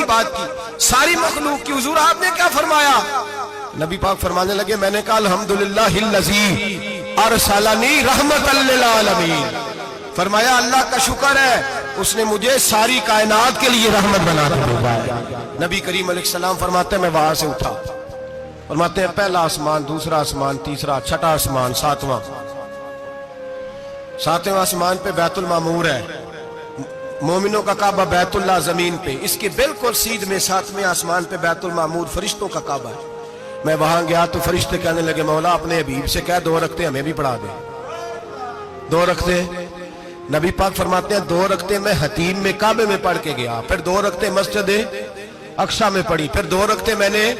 کی بات کی, ساری مخلوق کی. حضور آپ نے کیا فرمایا؟ نبی پاک فرمانے لگے میں نے کہا الحمدللہ الذی ارسلنی رحمۃ للعالمین. فرمایا اللہ کا شکر ہے اس نے مجھے ساری کائنات کے لیے رحمت بنا کر بھیجا ہے. نبی کریم علیہ السلام فرماتے ہیں میں وہاں سے اٹھا, فرماتے ہیں پہلا آسمان, دوسرا آسمان, تیسرا, چھٹا آسمان, ساتواں آسمان پہ بیت المعمور ہے, مومنوں کا کعبہ بیت اللہ زمین پہ, اس کے بالکل سیدھ میں ساتویں آسمان پہ بیت المعمور فرشتوں کا کعبہ ہے. میں وہاں گیا تو فرشتے کہنے لگے مولا اپنے حبیب سے کہہ 2 رکعتیں ہمیں بھی پڑھا دے. 2 رکعتیں. نبی پاک فرماتے ہیں 2 رکعتیں میں حتیم میں کعبے میں پڑھ کے گیا, پھر 2 رکعتیں مسجد اقصی میں پڑھی, پھر 2 رکعتیں میں نے,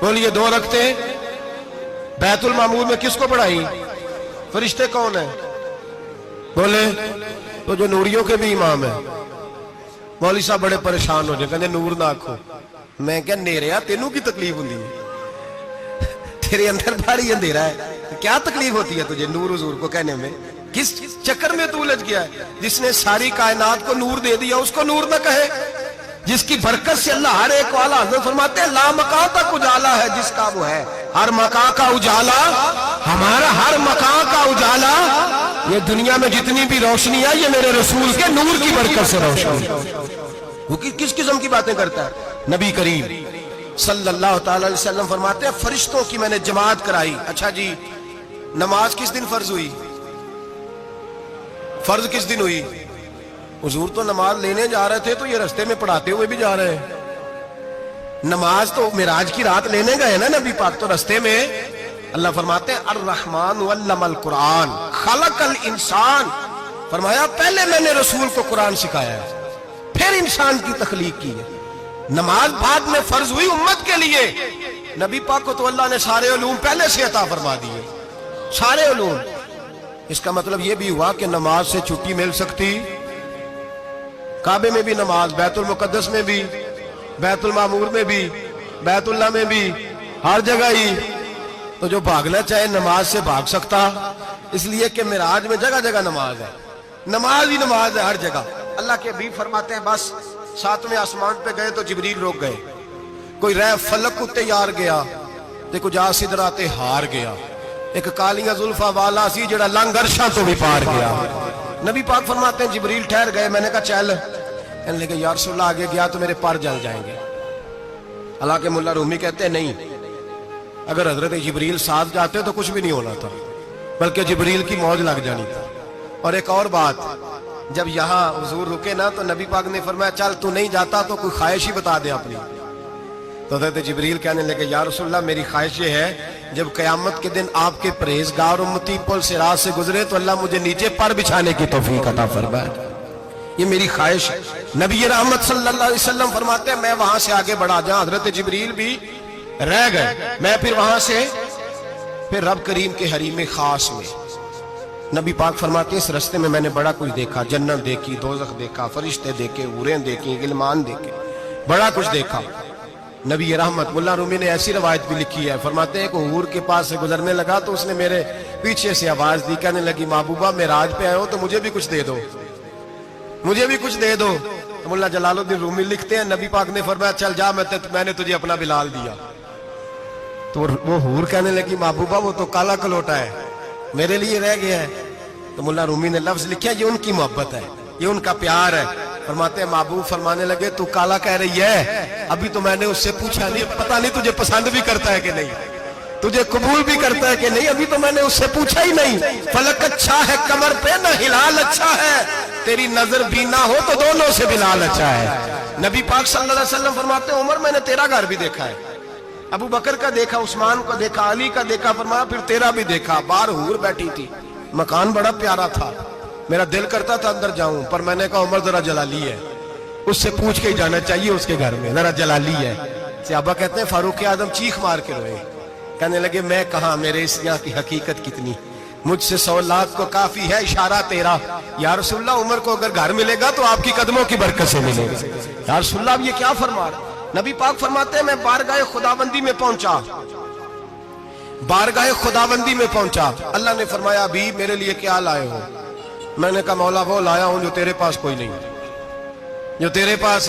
بولیے 2 رکعتیں بیت المعمور میں کس کو پڑھائی؟ فرشتے کون ہیں بولے؟ تو جو نوریوں کے بھی امام ہیں. مولوی صاحب بڑے پریشان ہو جائے, کہنے نور نہ آکھو. میں کہا نیریا تینوں کی تکلیف ہوندی ہے, تیرے اندر بھاری اندھیرا ہے, کیا تکلیف ہوتی ہے تجھے نور حضور کو کہنے میں؟ کس چکر میں تو الجھ گیا ہے؟ جس نے ساری کائنات کو نور دے دیا اس کو نور نہ کہے, جس کی برکت سے اللہ ہر ایک والا. حضرت فرماتے ہیں لا مکان تک اجالا ہے جس کا وہ ہے, ہر مکان کا اجالا ہمارا, ہر مکان کا اجالا. یہ دنیا میں جتنی بھی روشنی ہے یہ میرے رسول کے نور کی برکت سے روشنی. وہ کس قسم کی باتیں کرتا ہے؟ نبی کریم صلی اللہ تعالی علیہ وسلم فرماتے ہیں فرشتوں کی میں نے جماعت کرائی. اچھا جی نماز کس دن فرض ہوئی؟ فرض کس دن ہوئی؟ حضور تو نماز لینے جا رہے تھے تو یہ رستے میں پڑھاتے ہوئے بھی جا رہے ہیں. نماز تو معراج کی رات لینے گئے نا نبی پاک, تو رستے میں اللہ فرماتے ہیں الرحمن علم القرآن خلق الانسان. فرمایا پہلے میں نے رسول کو قرآن سکھایا ہے, پھر انسان کی تخلیق کی ہے. نماز بعد میں فرض ہوئی امت کے لیے. نبی پاک کو تو اللہ نے سارے علوم پہلے سے عطا فرما دیے, سارے علوم. اس کا مطلب یہ بھی ہوا کہ نماز سے چھٹی مل سکتی. کعبے میں بھی نماز, بیت المقدس میں بھی, بیت المعمور میں بھی, بیت اللہ میں بھی, ہر جگہ ہی. تو جو بھاگنا چاہے نماز سے بھاگ سکتا, اس لیے کہ معراج میں جگہ جگہ نماز ہے, نماز ہی نماز ہے ہر جگہ. اللہ کے حبیب فرماتے ہیں بس 7ویں آسمان پہ گئے تو جبریل روک گئے. کوئی رہ فلک کو تیار گیا تے کچھ آ سدرات ہار گیا. ایک کالیاں زلفاں والا سی جڑا لنگ عرشاں تو بھی پار گیا. نبی پاک فرماتے ہیں جبریل ٹھہر گئے. میں نے کہا چل, کہنے لگے یا رسول اللہ آگے گیا تو میرے پر جل جائیں گے. حالانکہ ملا رومی کہتے ہیں نہیں, اگر حضرت جبریل ساتھ جاتے تو کچھ بھی نہیں ہونا تھا, بلکہ جبریل کی موج لگ جانی تھی. اور ایک اور بات, جب یہاں حضور رکے نا تو نبی پاک نے فرمایا چل تو نہیں جاتا تو کوئی خواہش ہی بتا دے اپنی. تو حضرت جبریل کہنے لگے یا رسول اللہ میری خواہش یہ ہے جب قیامت کے دن آپ کے پرہیزگار امتی پل صراط سے گزرے تو اللہ مجھے نیچے پر بچھانے کی توفیق عطا فرمائے, یہ میری خواہش ہے. نبی رحمت صلی اللہ علیہ وسلم فرماتے ہیں میں وہاں سے آگے بڑھا جاؤں. حضرت جبریل بھی رہ گئے. میں پھر وہاں سے پھر رب کریم کے حریم خاص میں. نبی پاک فرماتے ہیں اس رستے میں نے بڑا کچھ دیکھا, جنت دیکھی, دوزخ دیکھا, فرشتے دیکھے, حوریں دیکھی, غلمان دیکھے, بڑا کچھ دیکھا. نبی رحمت ملا رومی نے ایسی روایت بھی لکھی ہے, فرماتے ہیں کہ حور کے پاس سے گزرنے لگا تو اس نے میرے پیچھے سے آواز دی, کہنے لگی محبوبہ معراج پہ آئے ہو تو مجھے بھی کچھ دے دو, مجھے بھی کچھ دے دو. ملا جلال الدین رومی لکھتے ہیں نبی پاک نے فرمایا چل جا میں نے تجھے اپنا بلال دیا. تو وہ حور کہنے لگی محبوبہ وہ تو کالا کلوٹا ہے, میرے لیے رہ گیا ہے. تو ملا رومی نے لفظ لکھا یہ ان کی محبت ہے, یہ ان کا پیار ہے. فرماتے ہیں محبوب فرمانے لگے تو کالا کہہ رہی ہے, ابھی تو میں نے اس سے پوچھا نہیں, پتہ نہیں تجھے پسند بھی کرتا ہے کہ نہیں, تجھے قبول بھی کرتا ہے کہ نہیں, ابھی تو میں نے اس سے پوچھا ہی نہیں. فلک اچھا ہے کمر پہ نہ ہلال اچھا ہے, تیری نظر بھی نہ ہو تو دونوں سے بلال اچھا ہے. نبی پاک صلی اللہ علیہ وسلم فرماتے ہیں عمر میں نے تیرا گھر بھی دیکھا ہے, ابو بکر کا دیکھا, عثمان کا دیکھا, علی کا دیکھا. فرمایا پھر تیرا بھی دیکھا. باہر حور بیٹھی تھی, مکان بڑا پیارا تھا, میرا دل کرتا تھا اندر جاؤں, پر میں نے کہا عمر ذرا جلالی ہے, اس سے پوچھ کے ہی جانا چاہیے اس کے گھر میں, ذرا جلالی ہے. صحابہ کہتے ہیں فاروق اعظم چیخ مار کے روئے, کہنے لگے میں کہاں, میرے اس یہاں کی حقیقت کتنی, مجھ سے 100 لاکھ کو کافی ہے اشارہ تیرا. یا رسول اللہ عمر کو اگر گھر ملے گا تو آپ کی قدموں کی برکت سے ملے گا. یا رسول اللہ اب یہ کیا فرما رہا. نبی پاک فرماتے ہیں میں بارگاہ خداوندی میں پہنچا, بارگاہ خداوندی میں پہنچا. اللہ نے فرمایا ابھی میرے لیے کیا لائے ہو؟ میں نے کہا مولا وہ لایا ہوں جو تیرے پاس کوئی نہیں, جو تیرے پاس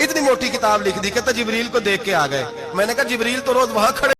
اتنی موٹی کتاب لکھ دی، کہتا جبریل کو دیکھ کے آ گئے۔ میں نے کہا جبریل تو روز وہاں کھڑے